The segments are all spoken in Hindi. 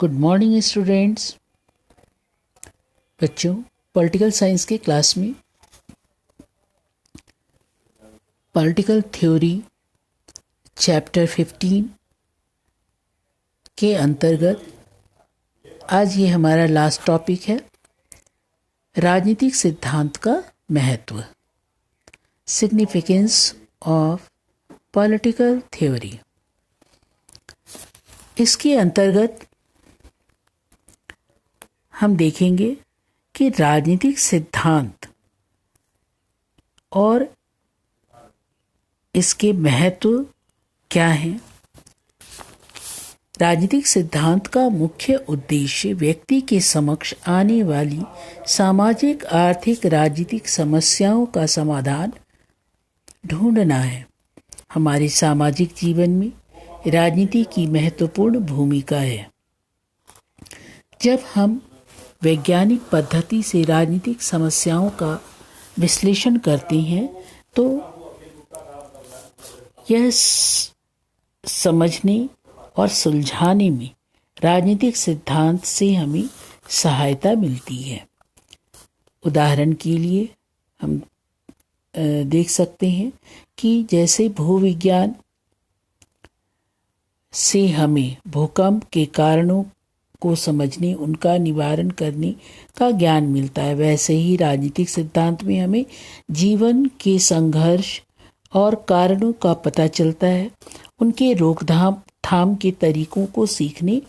Good morning students. बच्चों, पॉलिटिकल साइंस के क्लास में पॉलिटिकल थ्योरी चैप्टर 15 के अंतर्गत आज ये हमारा लास्ट टॉपिक है, राजनीतिक सिद्धांत का महत्व, सिग्निफिकेंस ऑफ पॉलिटिकल थ्योरी। इसके अंतर्गत हम देखेंगे कि राजनीतिक सिद्धांत और इसके महत्व क्या है। राजनीतिक सिद्धांत का मुख्य उद्देश्य व्यक्ति के समक्ष आने वाली सामाजिक, आर्थिक, राजनीतिक समस्याओं का समाधान ढूंढना है। हमारे सामाजिक जीवन में राजनीति की महत्वपूर्ण भूमिका है। जब हम वैज्ञानिक पद्धति से राजनीतिक समस्याओं का विश्लेषण करते हैं तो यह समझने और सुलझाने में राजनीतिक सिद्धांत से हमें सहायता मिलती है। उदाहरण के लिए हम देख सकते हैं कि जैसे भूविज्ञान से हमें भूकंप के कारणों को समझने, उनका निवारण करने का ज्ञान मिलता है, वैसे ही राजनीतिक सिद्धांत में हमें जीवन के संघर्ष और कारणों का पता चलता है, उनके रोकथाम के तरीकों को सीखने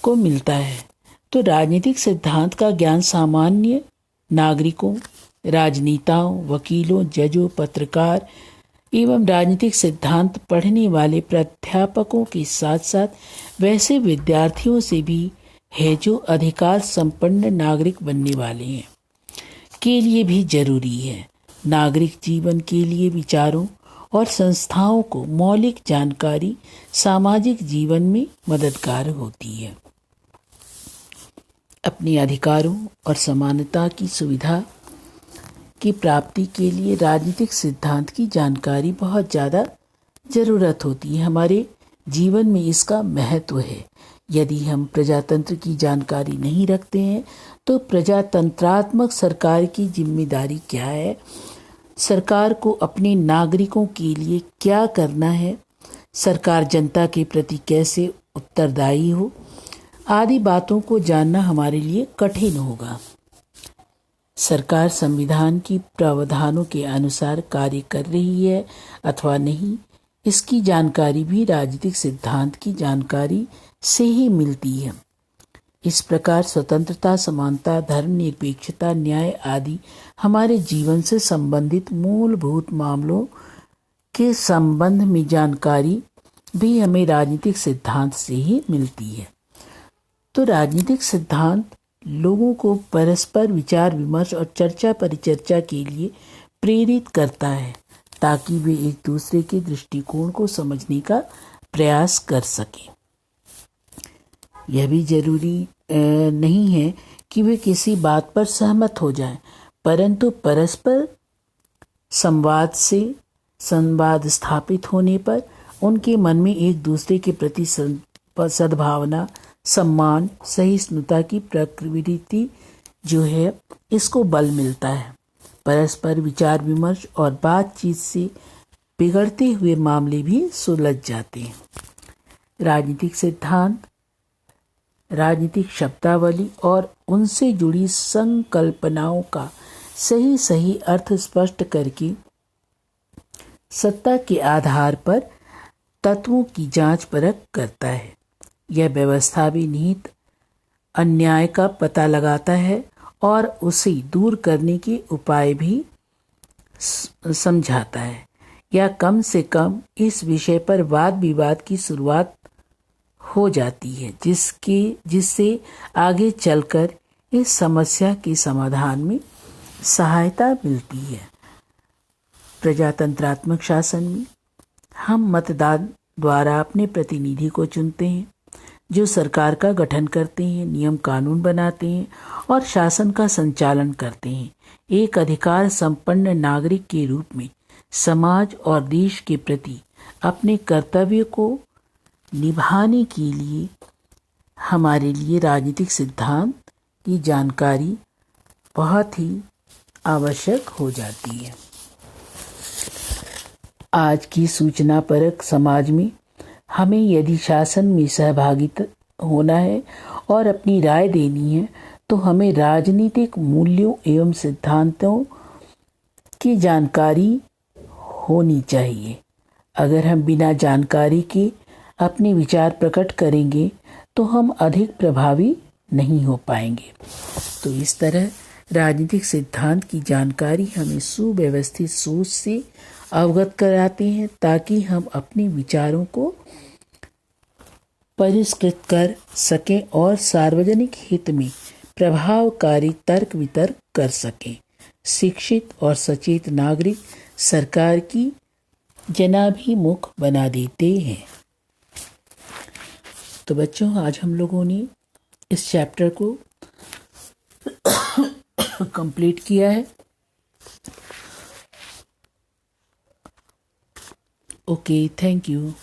को मिलता है। तो राजनीतिक सिद्धांत का ज्ञान सामान्य नागरिकों, राजनेताओं, वकीलों, जजों, पत्रकार एवं राजनीतिक सिद्धांत पढ़ने वाले प्राध्यापकों के साथ साथ वैसे विद्यार्थियों से भी है जो अधिकार संपन्न नागरिक बनने वाले हैं के लिए भी जरूरी है। नागरिक जीवन के लिए विचारों और संस्थाओं को मौलिक जानकारी सामाजिक जीवन में मददगार होती है। अपने अधिकारों और समानता की सुविधा की प्राप्ति के लिए राजनीतिक सिद्धांत की जानकारी बहुत ज़्यादा ज़रूरत होती है। हमारे जीवन में इसका महत्व है। यदि हम प्रजातंत्र की जानकारी नहीं रखते हैं तो प्रजातंत्रात्मक सरकार की जिम्मेदारी क्या है, सरकार को अपने नागरिकों के लिए क्या करना है, सरकार जनता के प्रति कैसे उत्तरदायी हो, आदि बातों को जानना हमारे लिए कठिन होगा। सरकार संविधान की प्रावधानों के अनुसार कार्य कर रही है अथवा नहीं, इसकी जानकारी भी राजनीतिक सिद्धांत की जानकारी से ही मिलती है। इस प्रकार स्वतंत्रता, समानता, धर्मनिरपेक्षता, न्याय आदि हमारे जीवन से संबंधित मूलभूत मामलों के संबंध में जानकारी भी हमें राजनीतिक सिद्धांत से ही मिलती है। तो राजनीतिक सिद्धांत लोगों को परस्पर विचार विमर्श और चर्चा परिचर्चा के लिए प्रेरित करता है ताकि वे एक दूसरे के दृष्टिकोण को समझने का प्रयास कर सकें। यह भी जरूरी नहीं है कि वे किसी बात पर सहमत हो जाएं, परंतु परस्पर संवाद स्थापित होने पर उनके मन में एक दूसरे के प्रति सद्भावना, सम्मान, सहिष्णुता की प्रवृत्ति जो है, इसको बल मिलता है। परस्पर विचार विमर्श और बातचीत से बिगड़ते हुए मामले भी सुलझ जाते हैं। राजनीतिक सिद्धांत राजनीतिक शब्दावली और उनसे जुड़ी संकल्पनाओं का सही अर्थ स्पष्ट करके सत्ता के आधार पर तत्वों की जांच परख करता है। यह व्यवस्था भी निहित अन्याय का पता लगाता है और उसे दूर करने के उपाय भी समझाता है, या कम से कम इस विषय पर वाद विवाद की शुरुआत हो जाती है जिससे आगे चलकर इस समस्या के समाधान में सहायता मिलती है। प्रजातंत्रात्मक शासन में हम मतदान द्वारा अपने प्रतिनिधि को चुनते हैं जो सरकार का गठन करते हैं, नियम कानून बनाते हैं और शासन का संचालन करते हैं। एक अधिकार संपन्न नागरिक के रूप में समाज और देश के प्रति अपने कर्तव्य को निभाने के लिए हमारे लिए राजनीतिक सिद्धांत की जानकारी बहुत ही आवश्यक हो जाती है। आज की सूचना परक समाज में हमें यदि शासन में सहभागी होना है और अपनी राय देनी है तो हमें राजनीतिक मूल्यों एवं सिद्धांतों की जानकारी होनी चाहिए। अगर हम बिना जानकारी के अपने विचार प्रकट करेंगे तो हम अधिक प्रभावी नहीं हो पाएंगे। तो इस तरह राजनीतिक सिद्धांत की जानकारी हमें सुव्यवस्थित सोच से अवगत कराते हैं ताकि हम अपने विचारों को परिष्कृत कर सकें और सार्वजनिक हित में प्रभावकारी तर्क वितर्क कर सकें। शिक्षित और सचेत नागरिक सरकार की जनाभिमुख बना देते हैं। तो बच्चों, आज हम लोगों ने इस चैप्टर को कंप्लीट किया है। Okay, thank you.